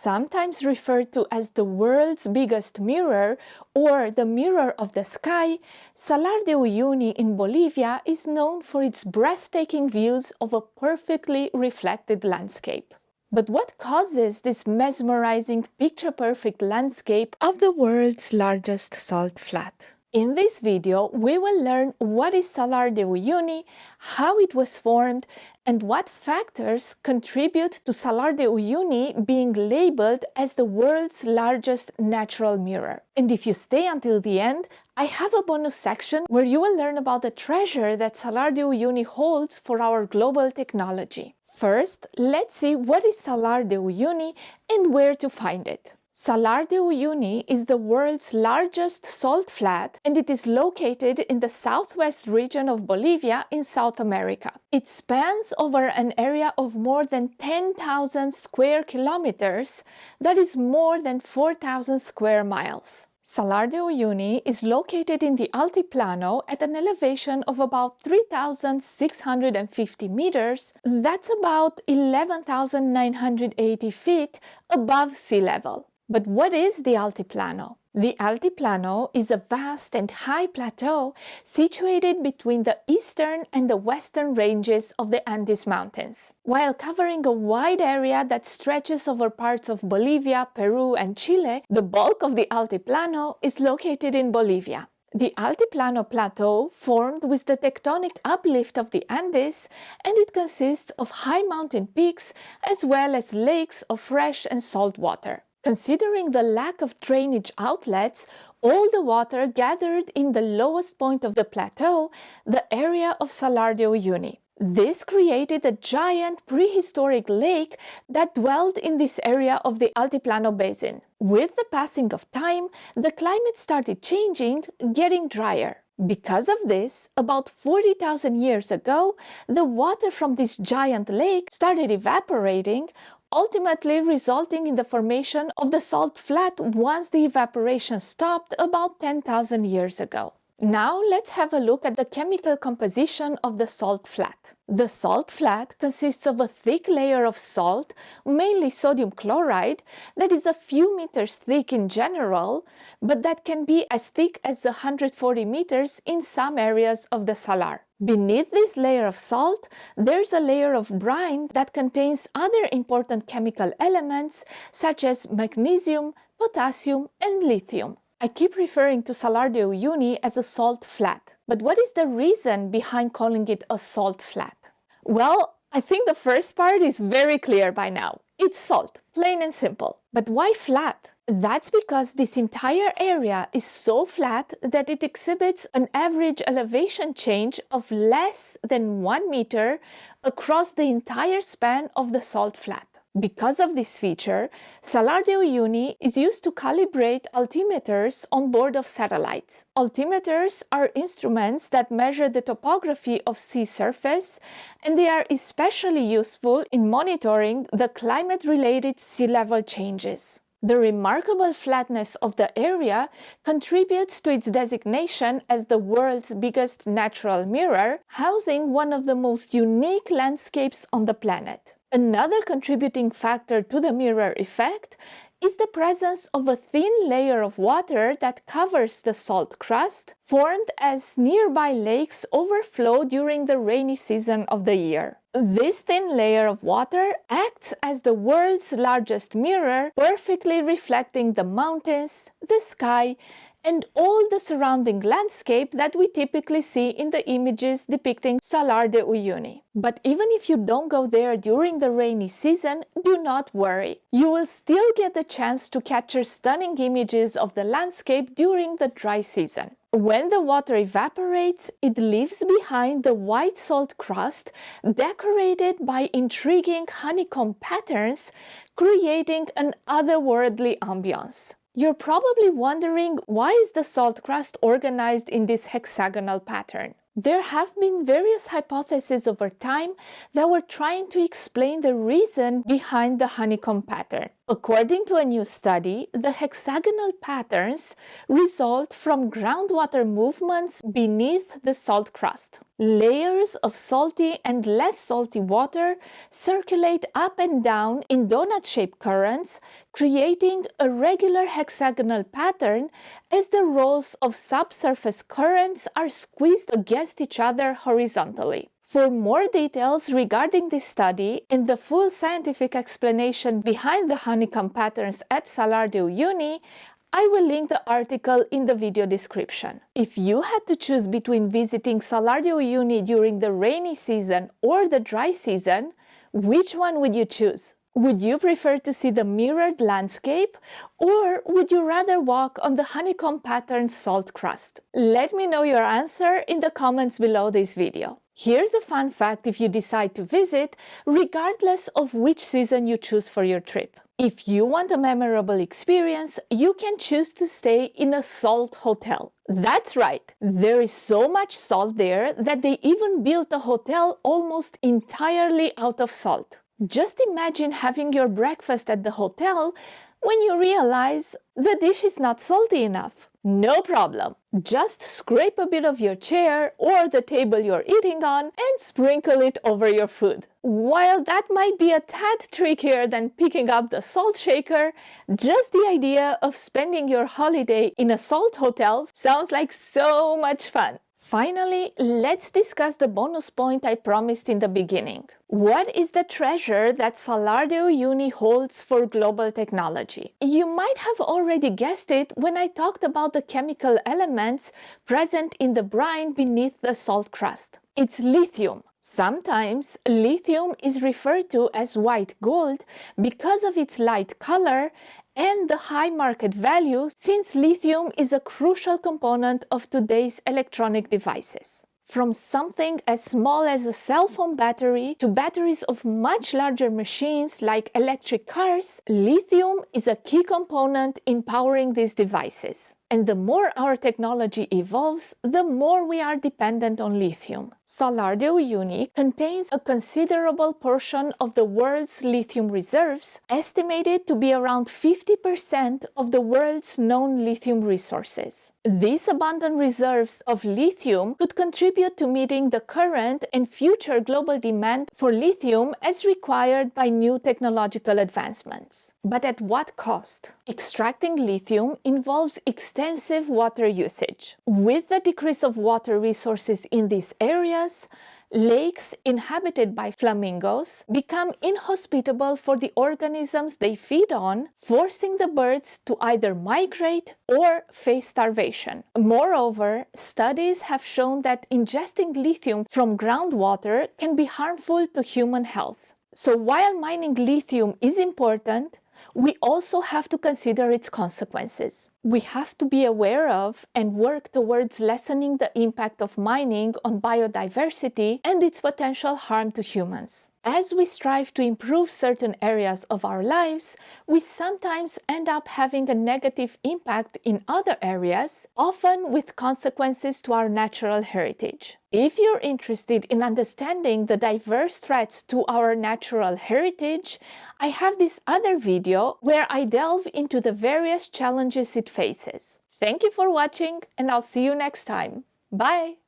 Sometimes referred to as the world's biggest mirror or the mirror of the sky, Salar de Uyuni in Bolivia is known for its breathtaking views of a perfectly reflected landscape. But what causes this mesmerizing, picture-perfect landscape of the world's largest salt flat? In this video, we will learn what is Salar de Uyuni, how it was formed, and what factors contribute to Salar de Uyuni being labeled as the world's largest natural mirror. And if you stay until the end, I have a bonus section where you will learn about the treasure that Salar de Uyuni holds for our global technology. First, let's see what is Salar de Uyuni and where to find it. Salar de Uyuni is the world's largest salt flat, and it is located in the southwest region of Bolivia in South America. It spans over an area of more than 10,000 square kilometers, that is more than 4,000 square miles. Salar de Uyuni is located in the Altiplano at an elevation of about 3,650 meters, that's about 11,980 feet above sea level. But what is the Altiplano? The Altiplano is a vast and high plateau situated between the eastern and the western ranges of the Andes Mountains. While covering a wide area that stretches over parts of Bolivia, Peru, and Chile, the bulk of the Altiplano is located in Bolivia. The Altiplano Plateau formed with the tectonic uplift of the Andes, and it consists of high mountain peaks as well as lakes of fresh and salt water. Considering the lack of drainage outlets, all the water gathered in the lowest point of the plateau, the area of Salar de Uyuni. This created a giant prehistoric lake that dwelled in this area of the Altiplano Basin. With the passing of time, the climate started changing, getting drier. Because of this, about 40,000 years ago, the water from this giant lake started evaporating, ultimately resulting in the formation of the salt flat once the evaporation stopped about 10,000 years ago. Now let's have a look at the chemical composition of the salt flat. The salt flat consists of a thick layer of salt, mainly sodium chloride, that is a few meters thick in general, but that can be as thick as 140 meters in some areas of the salar. Beneath this layer of salt, there's a layer of brine that contains other important chemical elements such as magnesium, potassium, and lithium. I keep referring to Salar de Uyuni as a salt flat, but what is the reason behind calling it a salt flat? Well, I think the first part is very clear by now. It's salt, plain and simple. But why flat? That's because this entire area is so flat that it exhibits an average elevation change of less than 1 meter across the entire span of the salt flat. Because of this feature, Salar de Uyuni is used to calibrate altimeters on board of satellites. Altimeters are instruments that measure the topography of sea surface, and they are especially useful in monitoring the climate-related sea level changes. The remarkable flatness of the area contributes to its designation as the world's biggest natural mirror, housing one of the most unique landscapes on the planet. Another contributing factor to the mirror effect is the presence of a thin layer of water that covers the salt crust, formed as nearby lakes overflow during the rainy season of the year. This thin layer of water acts as the world's largest mirror, perfectly reflecting the mountains, the sky, and all the surrounding landscape that we typically see in the images depicting Salar de Uyuni. But even if you don't go there during the rainy season, do not worry. You will still get the chance to capture stunning images of the landscape during the dry season. When the water evaporates, it leaves behind the white salt crust decorated by intriguing honeycomb patterns, creating an otherworldly ambiance. You're probably wondering, why is the salt crust organized in this hexagonal pattern? There have been various hypotheses over time that were trying to explain the reason behind the honeycomb pattern. According to a new study, the hexagonal patterns result from groundwater movements beneath the salt crust. Layers of salty and less salty water circulate up and down in donut-shaped currents, creating a regular hexagonal pattern as the rows of subsurface currents are squeezed against each other horizontally. For more details regarding this study and the full scientific explanation behind the honeycomb patterns at Salar de Uyuni, I will link the article in the video description. If you had to choose between visiting Salar de Uyuni during the rainy season or the dry season, which one would you choose? Would you prefer to see the mirrored landscape, or would you rather walk on the honeycomb pattern salt crust? Let me know your answer in the comments below this video. Here's a fun fact if you decide to visit, regardless of which season you choose for your trip. If you want a memorable experience, you can choose to stay in a salt hotel. That's right, there is so much salt there that they even built a hotel almost entirely out of salt. Just imagine having your breakfast at the hotel when you realize the dish is not salty enough. No problem. Just scrape a bit of your chair or the table you're eating on and sprinkle it over your food. While that might be a tad trickier than picking up the salt shaker, just the idea of spending your holiday in a salt hotel sounds like so much fun. Finally, let's discuss the bonus point I promised in the beginning. What is the treasure that Salar de Uyuni holds for global technology? You might have already guessed it when I talked about the chemical elements present in the brine beneath the salt crust. It's lithium. Sometimes lithium is referred to as white gold because of its light color and the high market value, since lithium is a crucial component of today's electronic devices. From something as small as a cell phone battery to batteries of much larger machines like electric cars, lithium is a key component in powering these devices. And the more our technology evolves, the more we are dependent on lithium. Salar de Uyuni contains a considerable portion of the world's lithium reserves, estimated to be around 50% of the world's known lithium resources. These abundant reserves of lithium could contribute to meeting the current and future global demand for lithium as required by new technological advancements. But at what cost? Extracting lithium involves extensive water usage. With the decrease of water resources in these areas, lakes inhabited by flamingos become inhospitable for the organisms they feed on, forcing the birds to either migrate or face starvation. Moreover, studies have shown that ingesting lithium from groundwater can be harmful to human health. So while mining lithium is important, we also have to consider its consequences. We have to be aware of and work towards lessening the impact of mining on biodiversity and its potential harm to humans. As we strive to improve certain areas of our lives, we sometimes end up having a negative impact in other areas, often with consequences to our natural heritage. If you're interested in understanding the diverse threats to our natural heritage, I have this other video where I delve into the various challenges it faces. Thank you for watching, and I'll see you next time. Bye!